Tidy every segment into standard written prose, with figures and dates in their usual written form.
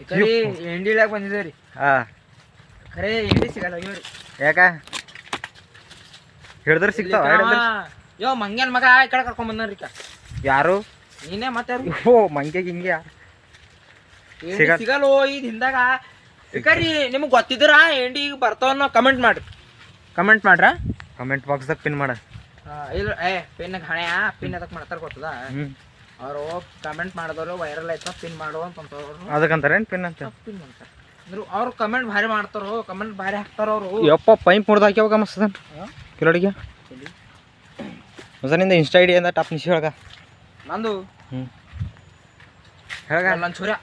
ಈ ಕಡೆ ಎಂಡಿ ಇಳಾಕ್ ಬಂದಿದ್ದೇವ್ರಿ. ಖರೆ ಎಂಡಿ ಸಿಗಲ್ಲ ಇವ್ರಿ. ಯಾಕ ಹಿಡಿದ್ರ ಸಿಗ್ತಾವ? ಯೋ ಮಂಗ್ಯಾನ್ ಮಗ ಈ ಕಡೆ ಕರ್ಕೊಂಡ್ ಬಂದ್ರಿ. ಯಾರು? ನೀನೇ ಮತ್ತೆ. ಓ ಮಂಗೆ ಹಿಂಗೆ ಸಿಗಲ್ಲ ಇದು ಹಿಂದಾಗ. ಕರಿ ನಿಮ್ಗೆ ಗೊತ್ತಿದ್ರ ಎಂಡಿ ಈಗ ಬರ್ತಾವ ಕಮೆಂಟ್ ಮಾಡ್ರಿ. ಕಮೆಂಟ್ ಬಾಕ್ಸ್ದಾಗ ಪಿನ್ ಮಾಡ. ಇಲ್ಲ ಪಿನ್ ಹಣೆಯ ಪಿನ್ ಅದಕ್ಕೆ ಮಾಡ್ತಾರ ಗೊತ್ತದ. ಅವರು ಕಮೆಂಟ್ ಮಾಡಿದವರು ವೈರಲ್ ಆಯ್ತ ಪಿನ್ ಮಾಡು ಅಂತಂತವ್ರು. ಅದಕ್ಕಂತಾರೇನು ಪಿನ್ ಅಂತ? ಪಿನ್ ಅಂತಾರೆ ಅಂದ್ರೆ ಅವ್ರು ಕಮೆಂಟ್ ಭಾರಿ ಮಾಡ್ತಾರೋ, ಕಮೆಂಟ್ ಭಾರಿ ಹಾಕ್ತಾರ ಅವರು. ಯಪ್ಪ ಪೈಪ್ ಮುರ್ದು ಹಾಕ್ಯಾವಾಗ ಮಸ್ತದ ಕಿಲೋಡಿಗೆ. ಹೊಸನಿಂದ ಇನ್ಸ್ಟಾ ಐಡಿ ಅಂದ ಟಾಪ್ ನಿಶಿ ಹೇಳಗ ನಂದು. ಹೇಳಗ ಲಂಚ್ ಹೊರ್ಯ.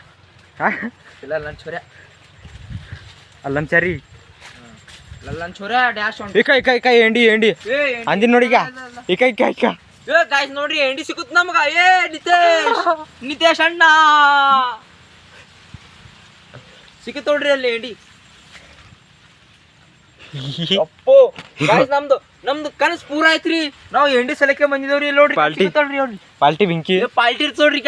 ಇಲ್ಲ ಲಂಚ್ ಹೊರ್ಯ. ಅಲ್ಲಂಚಾರಿ ಲಂಚ್ ಹೊರ್ಯ ಡ್ಯಾಶ್ ಉಂಟು. ಇಕ ಎಂಡಿ ಅಂದಿನ ನೋಡಿ. ಇಕ ಗಾಯ್ಸ್ ನೋಡ್ರಿ ಎಂಡಿ ಸಿಗುತ್ತ ನಮಗ. ನಿತೇಶ್ ಅಣ್ಣ ಸಿಗುತ್ತ ನೋಡ್ರಿ ಅಲ್ಲಿ ಎಂಡಿ. ಅಪ್ಪೋ ಗಾಯ್ಸ್ ನಮ್ದು ಕನಸು ಪೂರ ಆಯ್ತ್ರಿ. ನಾವು ಎಂಡಿ ಸಲಕ್ಕೆ ಬಂದಿದ್ದೇವ್ರಿ. ನೋಡ್ರಿ ಪಾಲ್ಟಿ ಬಿಂಕಿ ಪಾಲ್ಟಿ ಇರ್ತ ನೋಡ್ರಿ.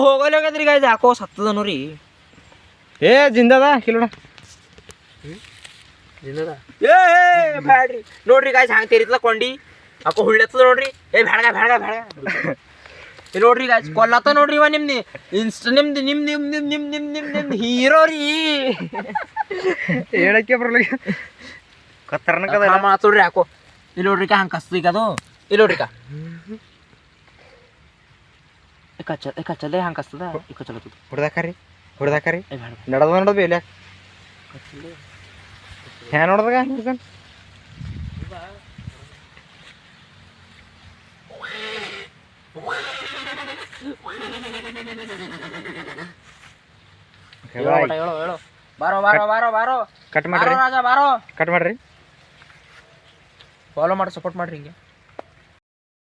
ಹೋಗಲ್ರಿ ಗಾಯ್ಸ್ ಯಾಕೋ ಸತ್ತದ ನೋಡ್ರಿ. ಜಿಂದದ ಕಿಲೋಡ ಬ್ಯಾಡ್ರಿ ನೋಡ್ರಿ ಗಾಯ್ಸ್ ಹ್ಯಾಂಗ ತೆರಿತ್ಲ ಕೊಂಡಿ ಅಕ್ಕ ಹುಳ್ಳೆತ್ತದ ನೋಡ್ರಿ. ಬ್ಯಾಡ ನೋಡ್ರಿ ಗಾಯ್ಸ್ ಕೊಲ್ಲತ್ತ ನೋಡ್ರಿ. ಇವ ನಿಮ್ದು ಇನ್ಸ್ಟ ನಿಮ್ದು ಹೀರೋ ರೀ. ಹೇಳಕ್ಕೆ ಬರಲ್ಲ ಕತ್ತರ್ನಕದ ಮಾತೋಡ್ರಿ ಯಾಕೋ. ಇಲ್ಲಿ ನೋಡ್ರಿ ಹಂಗ ಕಸ್ತು ಈಗ ಅದು. ಇಲ್ಲಿ ನೋಡ್ರಿ ಕಚ್ಚಲೆ ಹಂಗ ಕಸ್ತದ. ಈ ಕಚ್ಚಲತ್ತದ ಹೊಡ್ದಾಕರಿ ನಡದ ಬೇಲೆ ಹ್ಯಾ ನೋಡ್ದಾಗ ಹಿಡ್ಕನ್ ಹೇಳೋ ಬಾರೋ ಕಟ್ ಮಾಡ್ರಿ ರಾಜ ಬಾರೋ. ಕಟ್ ಮಾಡ್ರಿ. ಫಾಲೋ ಮಾಡಿ ಸಪೋರ್ಟ್ ಮಾಡ್ರಿ ಹಿಂಗೆ.